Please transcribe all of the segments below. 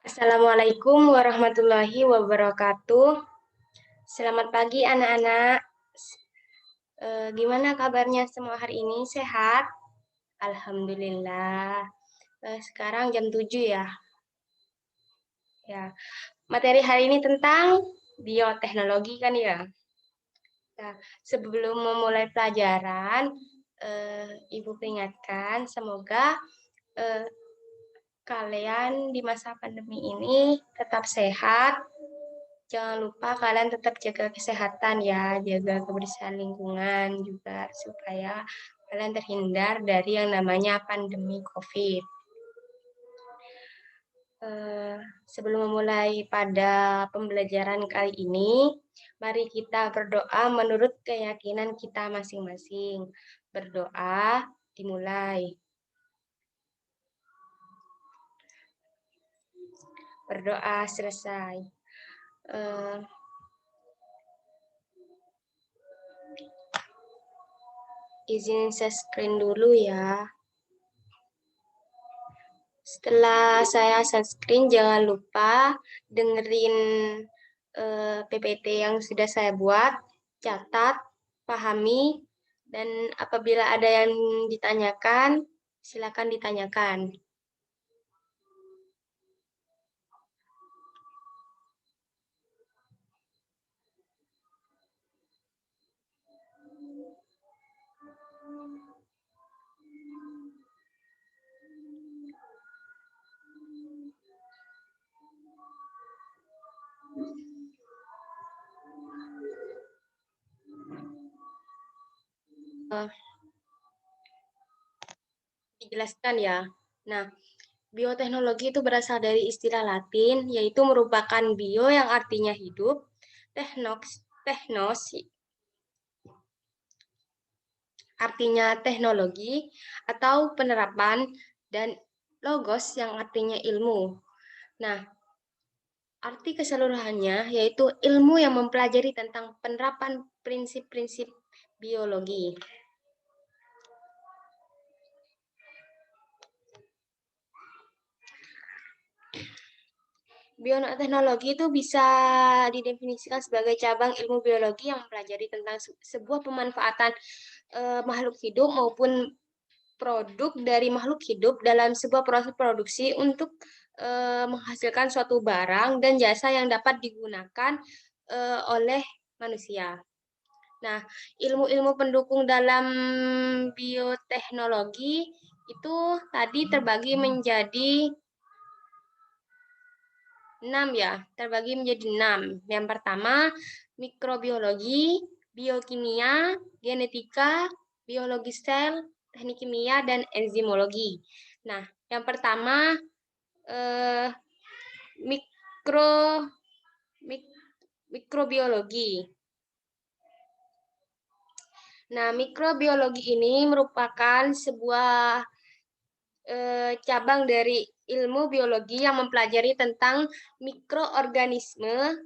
Assalamualaikum warahmatullahi wabarakatuh. Selamat pagi anak-anak. Gimana kabarnya semua hari ini? Sehat? Alhamdulillah. Sekarang jam 7 ya. Ya, materi hari ini tentang bioteknologi kan ya. Nah, sebelum memulai pelajaran, Ibu peringatkan semoga eh, kalian di masa pandemi ini tetap sehat. Jangan lupa kalian tetap jaga kesehatan ya, jaga kebersihan lingkungan juga supaya kalian terhindar dari yang namanya pandemi COVID. Sebelum memulai pada pembelajaran kali ini, mari kita berdoa menurut keyakinan kita masing-masing. Berdoa dimulai. Berdoa selesai. Izin share screen dulu ya. Setelah saya sunscreen, jangan lupa dengerin PPT yang sudah saya buat, catat, pahami, dan apabila ada yang ditanyakan, silakan ditanyakan. Dijelaskan ya. Nah, bioteknologi itu berasal dari istilah Latin, yaitu merupakan bio yang artinya hidup, teknos artinya teknologi atau penerapan, dan logos yang artinya ilmu. Nah, arti keseluruhannya yaitu ilmu yang mempelajari tentang penerapan prinsip-prinsip biologi. Bioteknologi itu bisa didefinisikan sebagai cabang ilmu biologi yang mempelajari tentang sebuah pemanfaatan makhluk hidup maupun produk dari makhluk hidup dalam sebuah proses produksi untuk menghasilkan suatu barang dan jasa yang dapat digunakan oleh manusia. Nah, ilmu-ilmu pendukung dalam bioteknologi itu tadi terbagi menjadi 6 ya, terbagi menjadi 6. Yang pertama, mikrobiologi, biokimia, genetika, biologi sel, teknik kimia, dan enzimologi. Nah, yang pertama, mikro mikrobiologi. Nah, mikrobiologi ini merupakan sebuah cabang dari ilmu biologi yang mempelajari tentang mikroorganisme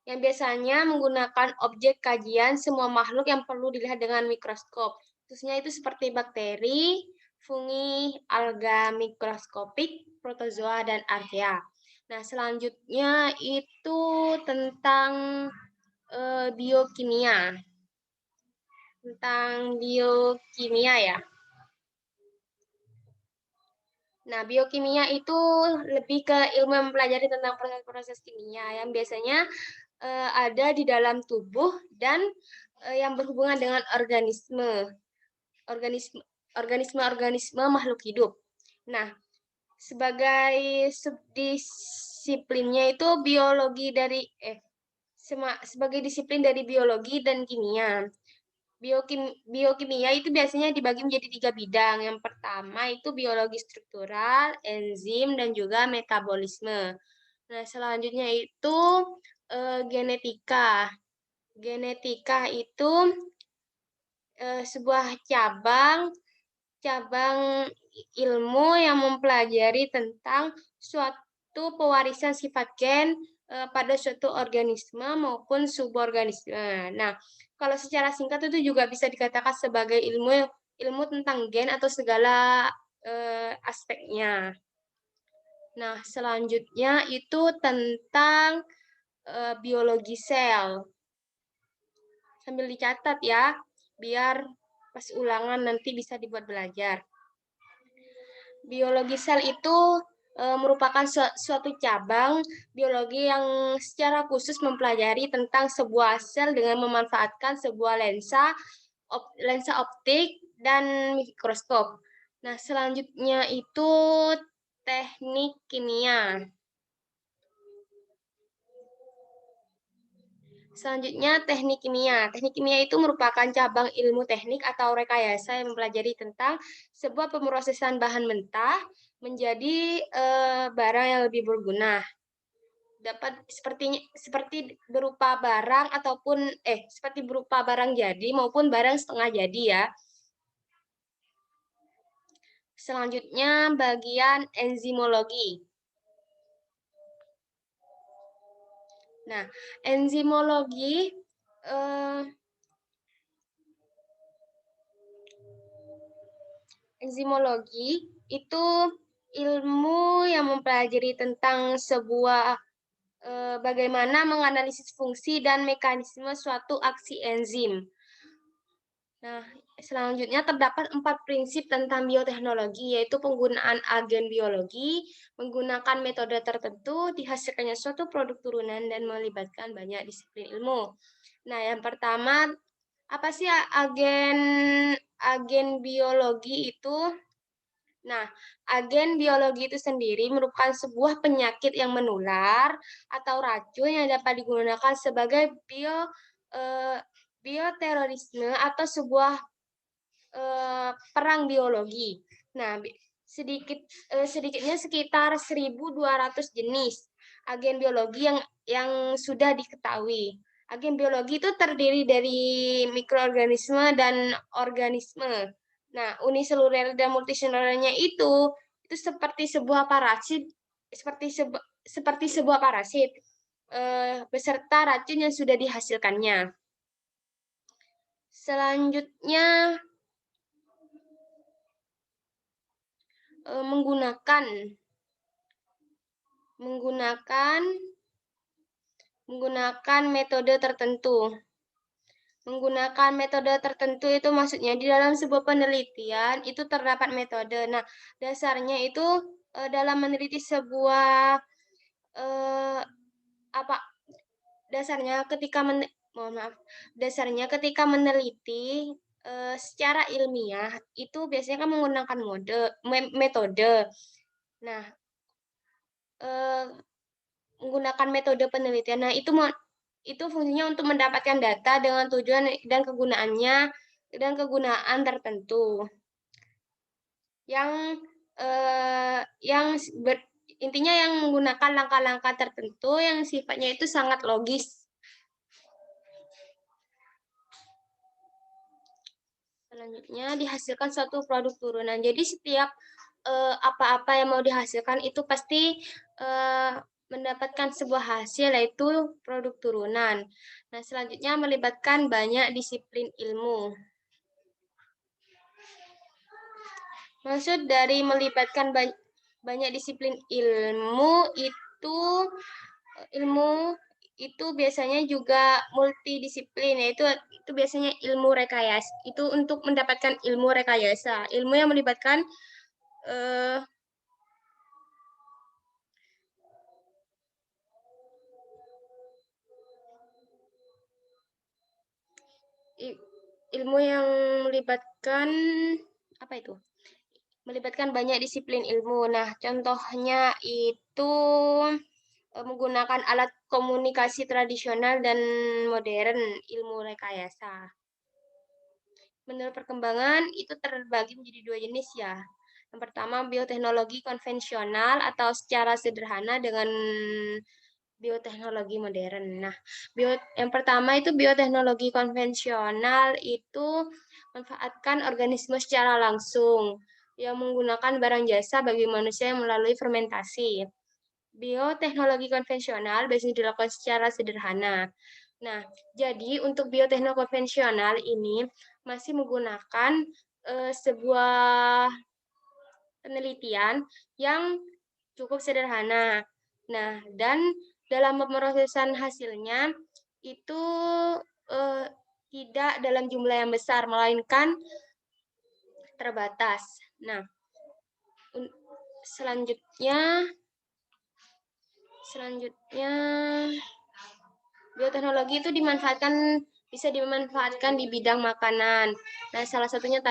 yang biasanya menggunakan objek kajian semua makhluk yang perlu dilihat dengan mikroskop. Khususnya itu seperti bakteri, fungi, alga mikroskopik, protozoa, dan archaea. Nah, selanjutnya itu tentang biokimia. Tentang biokimia ya. Nah, biokimia itu lebih ke ilmu yang mempelajari tentang proses-proses kimia yang biasanya ada di dalam tubuh dan yang berhubungan dengan organisme makhluk hidup. Nah, sebagai subdisiplinnya itu biologi dari sebagai disiplin dari biologi dan kimia. Biokimia itu biasanya dibagi menjadi 3 bidang. Yang pertama itu biologi struktural, enzim, dan juga metabolisme. Nah, selanjutnya itu genetika. Genetika itu sebuah cabang ilmu yang mempelajari tentang suatu pewarisan sifat gen pada suatu organisme maupun suborganisme. Nah, kalau secara singkat itu juga bisa dikatakan sebagai ilmu tentang gen atau segala aspeknya. Nah, selanjutnya itu tentang biologi sel. Sambil dicatat ya, biar pas ulangan nanti bisa dibuat belajar. Biologi sel itu merupakan suatu cabang biologi yang secara khusus mempelajari tentang sebuah sel dengan memanfaatkan sebuah lensa optik dan mikroskop. Nah, selanjutnya itu teknik kimia. Selanjutnya, teknik kimia. Teknik kimia itu merupakan cabang ilmu teknik atau rekayasa yang mempelajari tentang sebuah pemrosesan bahan mentah menjadi barang yang lebih berguna. Dapat seperti berupa barang ataupun seperti berupa barang jadi maupun barang setengah jadi ya. Selanjutnya bagian enzimologi. Nah, enzimologi enzimologi itu ilmu yang mempelajari tentang sebuah bagaimana menganalisis fungsi dan mekanisme suatu aksi enzim. Nah, selanjutnya terdapat 4 prinsip tentang bioteknologi, yaitu penggunaan agen biologi, menggunakan metode tertentu, dihasilkannya suatu produk turunan, dan melibatkan banyak disiplin ilmu. Nah, yang pertama, apa sih agen biologi itu? Nah, agen biologi itu sendiri merupakan sebuah penyakit yang menular atau racun yang dapat digunakan sebagai bioterorisme atau sebuah perang biologi. Nah, sedikitnya sekitar 1.200 jenis agen biologi yang sudah diketahui. Agen biologi itu terdiri dari mikroorganisme dan organisme. Nah, uniseluler dan multiselulernya itu seperti sebuah parasit, seperti sebuah parasit beserta racun yang sudah dihasilkannya. Selanjutnya menggunakan metode tertentu. Menggunakan metode tertentu itu maksudnya di dalam sebuah penelitian itu terdapat metode. Nah, dasarnya itu dalam meneliti sebuah dasarnya ketika meneliti secara ilmiah itu biasanya kan menggunakan metode. Nah, menggunakan metode penelitian. Nah, itu fungsinya untuk mendapatkan data dengan tujuan dan kegunaan tertentu. Intinya yang menggunakan langkah-langkah tertentu yang sifatnya itu sangat logis. Selanjutnya dihasilkan suatu produk turunan. Jadi setiap apa-apa yang mau dihasilkan itu pasti mendapatkan sebuah hasil yaitu produk turunan. Nah, selanjutnya melibatkan banyak disiplin ilmu. Maksud dari melibatkan banyak disiplin ilmu itu biasanya juga multidisiplin, yaitu itu biasanya ilmu rekayasa. Itu untuk mendapatkan ilmu rekayasa, ilmu yang melibatkan ilmu yang melibatkan apa itu? Melibatkan banyak disiplin ilmu. Nah, contohnya itu menggunakan alat komunikasi tradisional dan modern ilmu rekayasa. Menurut perkembangan itu terbagi menjadi 2 jenis ya. Yang pertama bioteknologi konvensional atau secara sederhana dengan bioteknologi modern. Nah, yang pertama itu bioteknologi konvensional itu manfaatkan organisme secara langsung yang menggunakan barang jasa bagi manusia yang melalui fermentasi. Bioteknologi konvensional biasanya dilakukan secara sederhana. Nah, jadi untuk bioteknologi konvensional ini masih menggunakan sebuah penelitian yang cukup sederhana. Nah, dan dalam pemrosesan hasilnya itu tidak dalam jumlah yang besar, melainkan terbatas. Nah, selanjutnya bioteknologi itu bisa dimanfaatkan di bidang makanan. Nah, salah satunya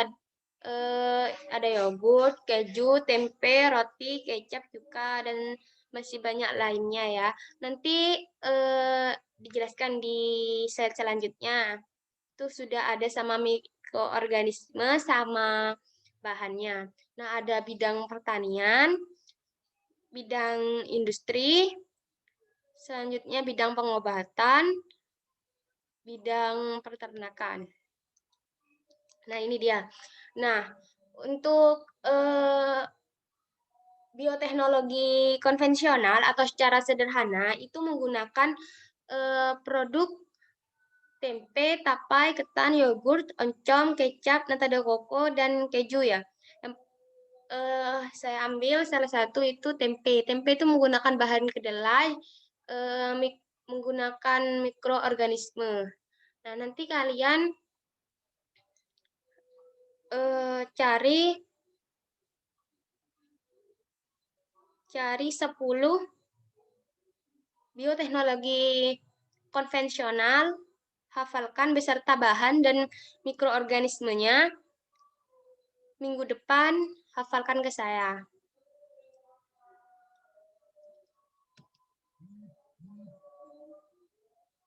ada yogurt, keju, tempe, roti, kecap, cuka, dan masih banyak lainnya ya. Nanti dijelaskan di slide selanjutnya. Itu sudah ada sama mikroorganisme sama bahannya. Nah, ada bidang pertanian, bidang industri, selanjutnya bidang pengobatan, bidang peternakan. Nah, ini dia. Nah, untuk bioteknologi konvensional atau secara sederhana itu menggunakan produk tempe, tapai, ketan, yogurt, oncom, kecap, nata de coco, dan keju ya. Yang, saya ambil salah satu itu tempe. Tempe itu menggunakan bahan kedelai, menggunakan mikroorganisme. Nah, nanti kalian cari 10 bioteknologi konvensional, hafalkan beserta bahan dan mikroorganismenya. Minggu depan hafalkan ke saya.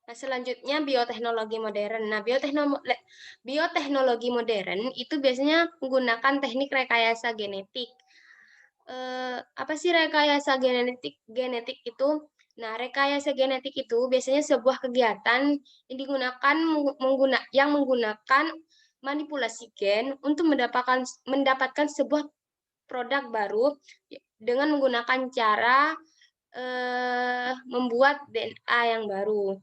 Nah, selanjutnya bioteknologi modern. Nah, bioteknologi modern itu biasanya menggunakan teknik rekayasa genetik. Apa sih rekayasa genetik itu? Nah, rekayasa genetik itu biasanya sebuah kegiatan yang yang menggunakan manipulasi gen untuk mendapatkan sebuah produk baru dengan menggunakan cara membuat DNA yang baru.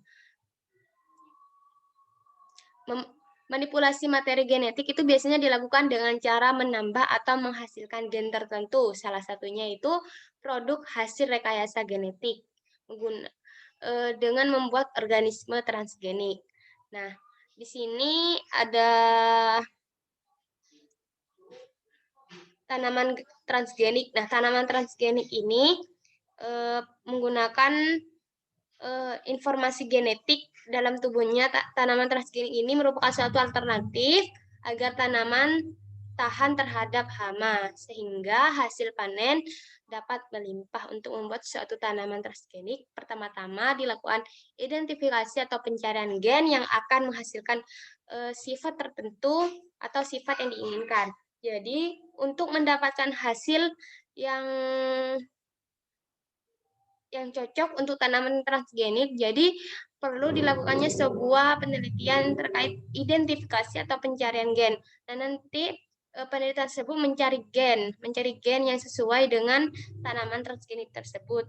Manipulasi materi genetik itu biasanya dilakukan dengan cara menambah atau menghasilkan gen tertentu. Salah satunya itu produk hasil rekayasa genetik dengan membuat organisme transgenik. Nah, di sini ada tanaman transgenik. Nah, tanaman transgenik ini menggunakan informasi genetik dalam tubuhnya. Tanaman transgenik ini merupakan suatu alternatif agar tanaman tahan terhadap hama, sehingga hasil panen dapat melimpah. Untuk membuat suatu tanaman transgenik, pertama-tama dilakukan identifikasi atau pencarian gen yang akan menghasilkan sifat tertentu atau sifat yang diinginkan. Jadi, untuk mendapatkan hasil yang cocok untuk tanaman transgenik, jadi perlu dilakukannya sebuah penelitian terkait identifikasi atau pencarian gen. Dan nanti penelitian tersebut mencari gen yang sesuai dengan tanaman transgenik tersebut,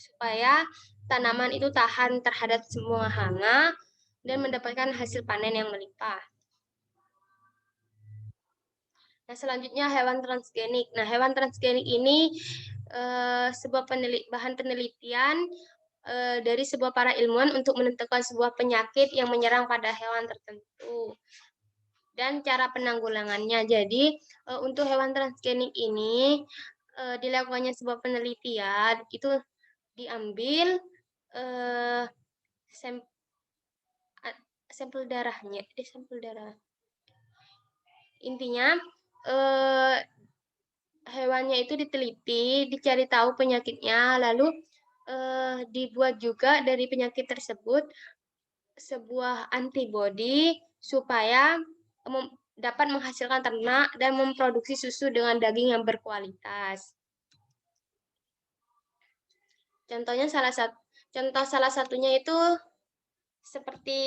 supaya tanaman itu tahan terhadap semua hama dan mendapatkan hasil panen yang melimpah. Nah, selanjutnya hewan transgenik. Nah, hewan transgenik ini sebuah bahan penelitian dari sebuah para ilmuwan untuk menentukan sebuah penyakit yang menyerang pada hewan tertentu dan cara penanggulangannya. Jadi, untuk hewan transgenik ini dilakukannya sebuah penelitian, itu diambil sampel darahnya, sampel darah. Intinya hewannya itu diteliti, dicari tahu penyakitnya, lalu dibuat juga dari penyakit tersebut sebuah antibodi supaya dapat menghasilkan ternak dan memproduksi susu dengan daging yang berkualitas. Contohnya salah satunya itu seperti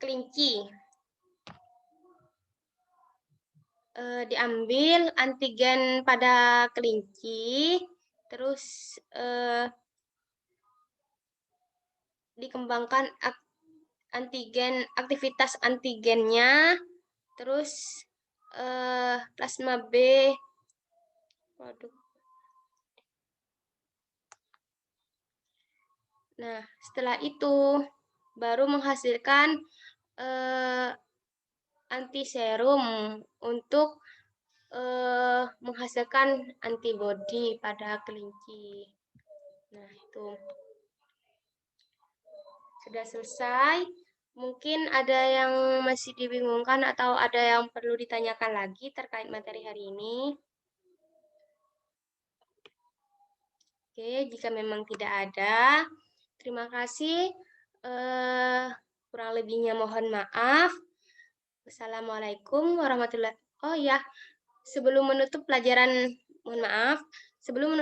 kelinci. Diambil antigen pada kelinci, terus dikembangkan aktivitas antigennya, terus plasma B. Waduh. Nah, setelah itu baru menghasilkan antiserum untuk menghasilkan antibodi pada kelinci. Nah, itu sudah selesai. Mungkin ada yang masih dibingungkan atau ada yang perlu ditanyakan lagi terkait materi hari ini. Oke, jika memang tidak ada, terima kasih. Kurang lebihnya mohon maaf. Wassalamualaikum warahmatullahi wabarakatuh. Oh ya, sebelum menutup pelajaran, mohon maaf, sebelum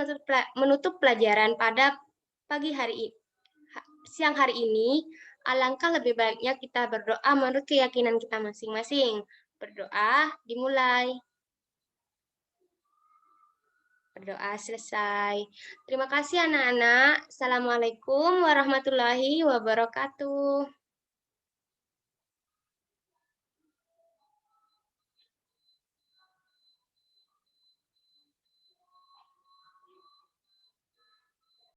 menutup pelajaran pada pagi hari siang hari ini, alangkah lebih baiknya kita berdoa menurut keyakinan kita masing-masing. Berdoa dimulai. Berdoa selesai. Terima kasih anak-anak. Assalamualaikum warahmatullahi wabarakatuh.